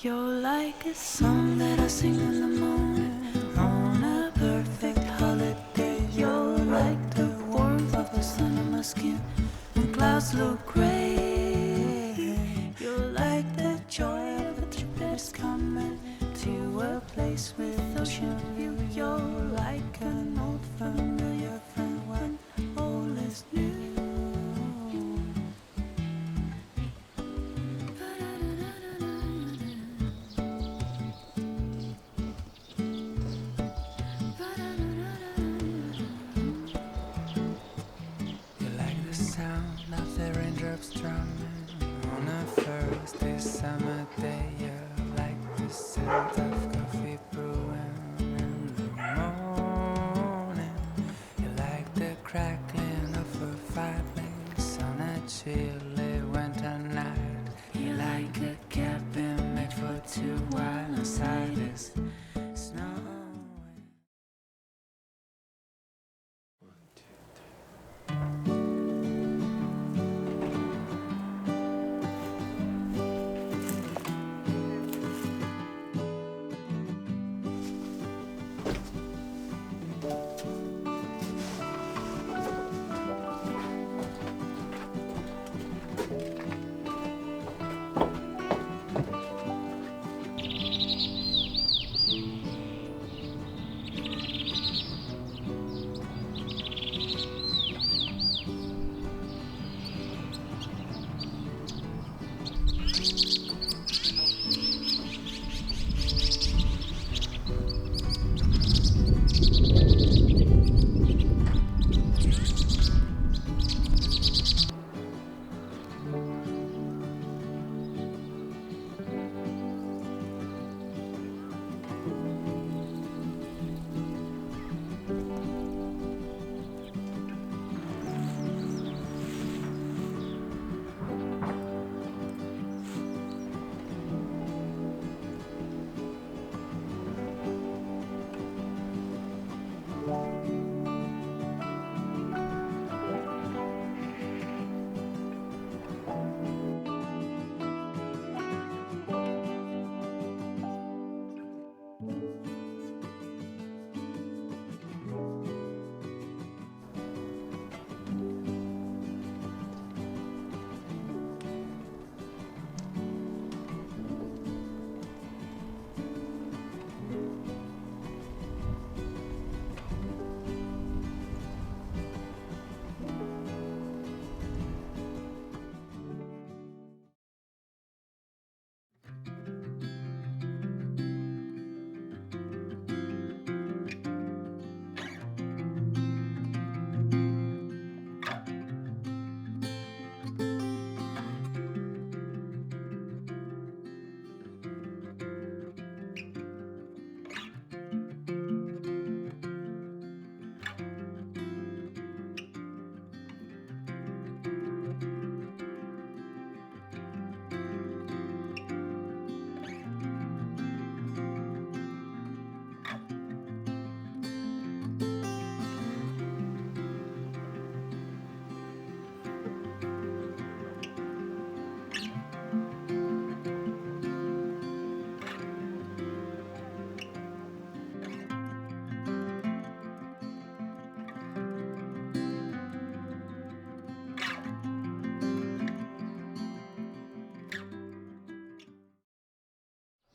You're like a song that I sing in the morning on a perfect holiday. You're like the warmth of the sun on my skin when clouds look gray. You're like the joy of a trip that's coming to a place with ocean view. You're like an old familiar friend when all is new. Of the raindrops drumming on a first this summer day. You're like the scent of coffee brewing in the morning. You're like the crackling of a fireplace on a chilly winter night. You're like a cabin made for two while inside is snow.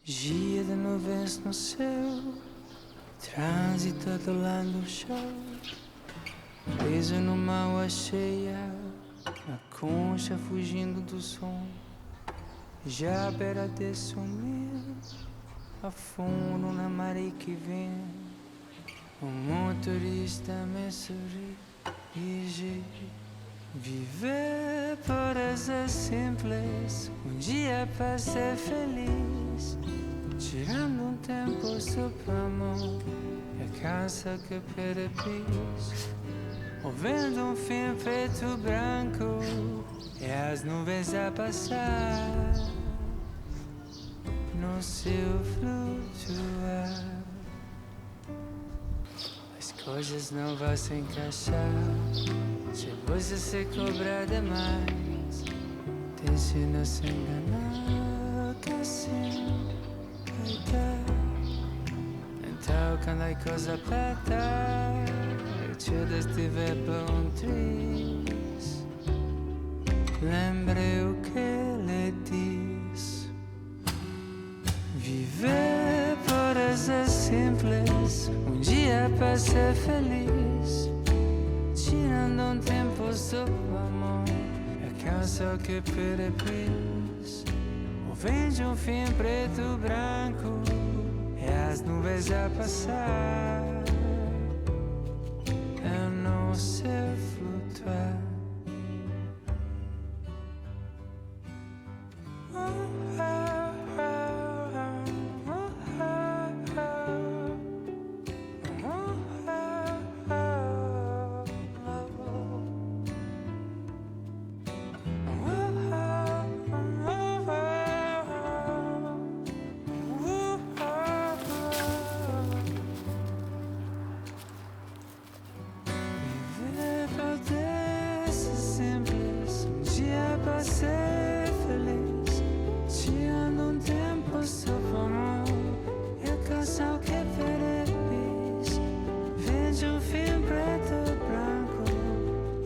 Dia de nuvens no céu, trânsito atolando o chão, preso numa água cheia, a concha fugindo do som, já à beira de sumir, a fundo na maré que vem, o motorista me sorri e gira. Viver parece simples, dia para ser feliz, tirando um tempo só para amor, é cansa que perde pis, ouvindo um fim preto branco, e as nuvens a passar no seu flutuar. As coisas não vão se encaixar se você se cobrar demais. Te ensina a se enganar, que assim Então quando a coisa aperta, eu te estiver por triste. Lembrei o que lhe disse. Viver pode ser simples, dia para ser feliz. Tirando tempo sobre o amor, é canso que perde pris. O vejo fim preto branco, e as nuvens a passar. Eu não sei flutuar. Ser feliz, tirando tempo sobre amor, eu canso que feliz. Vejo fim preto branco,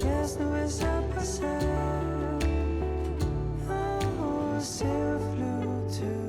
e as nuvens a passar. Oh, se eu flutuar.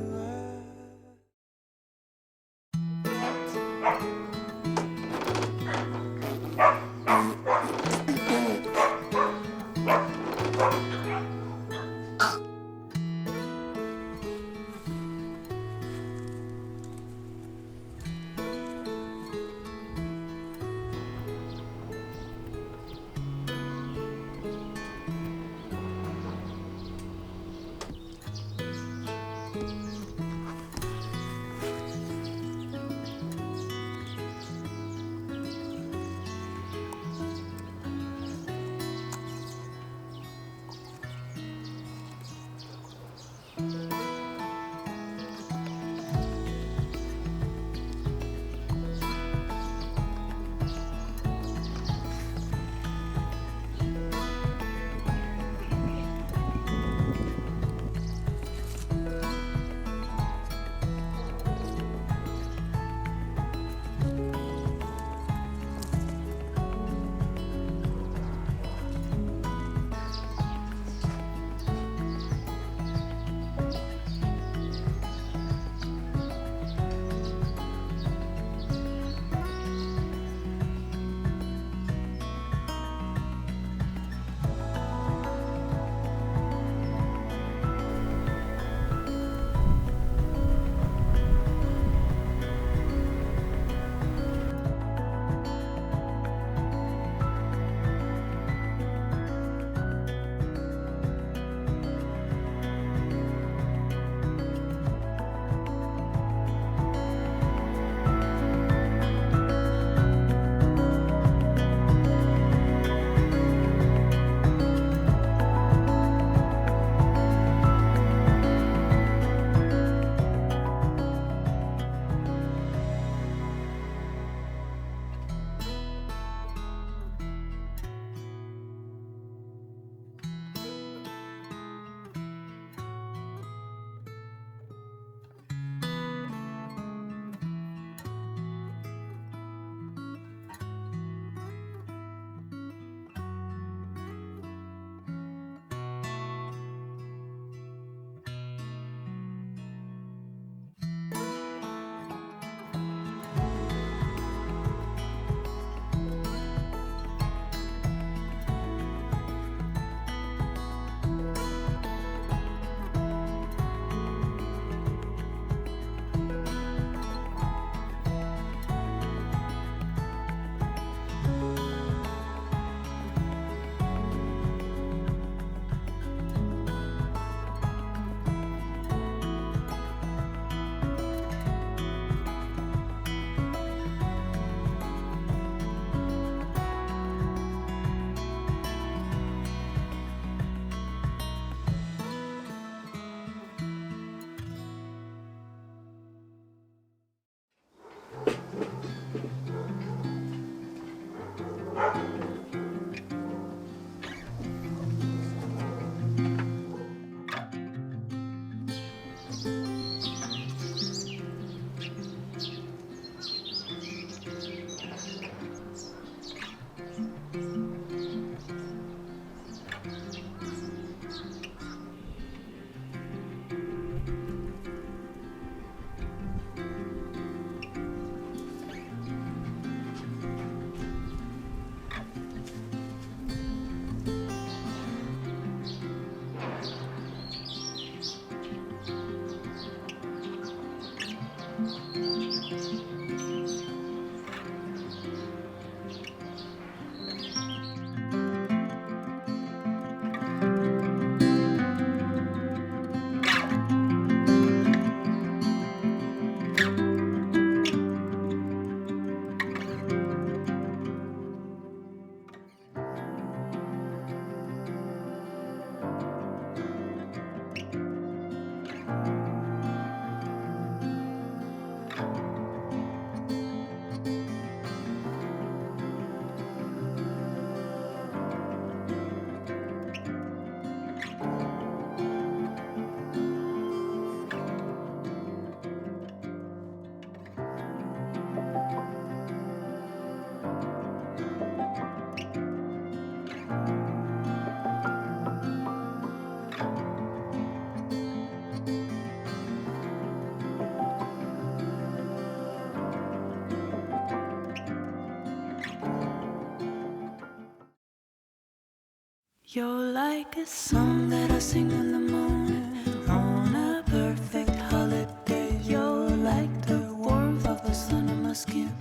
You're like a song that I sing in the morning on a perfect holiday. You're like the warmth of the sun on my skin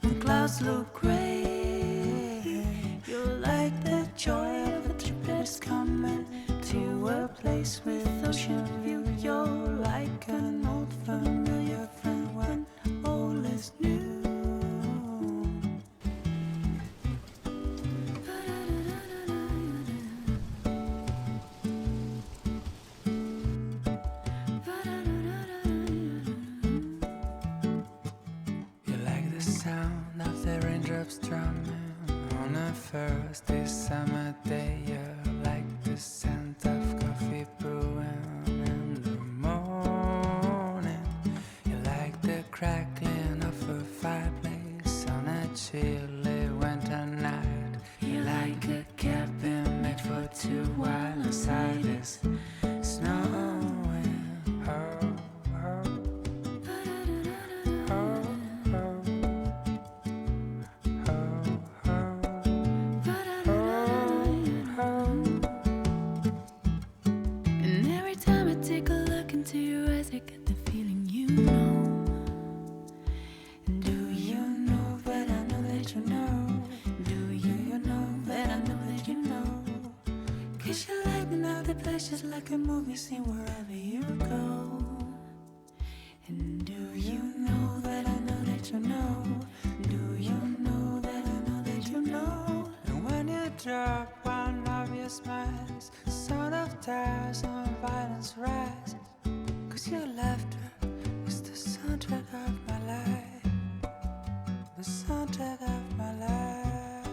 when clouds look gray. You're like the joy of a trip that is coming to a place with ocean view. You're like an old familiar friend when all is new. You like the sound of the raindrops drumming on a first this summer day. You're like the scent of coffee brewing in the morning. You like the crackling of a fireplace on a chilly winter night. You like a cabin made for two while inside is snowing. Oh, oh. And every time I take a look into your eyes, I get the feeling you know. And do you know that I know that you know? Do you know that I know that you know? 'Cause you lighten up the place just like a movie scene wherever you go. And do you know that I know that you know? Do you know that I know that you know? And when you drop one of your smiles, the sound of tires and violence rise. 'Cause your laughter is the soundtrack of my life. The soundtrack of my life.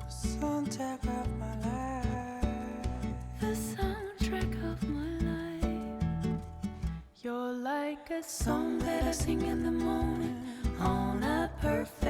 The soundtrack of my life. The soundtrack of my life. You're like a song that I sing in the morning on a perfect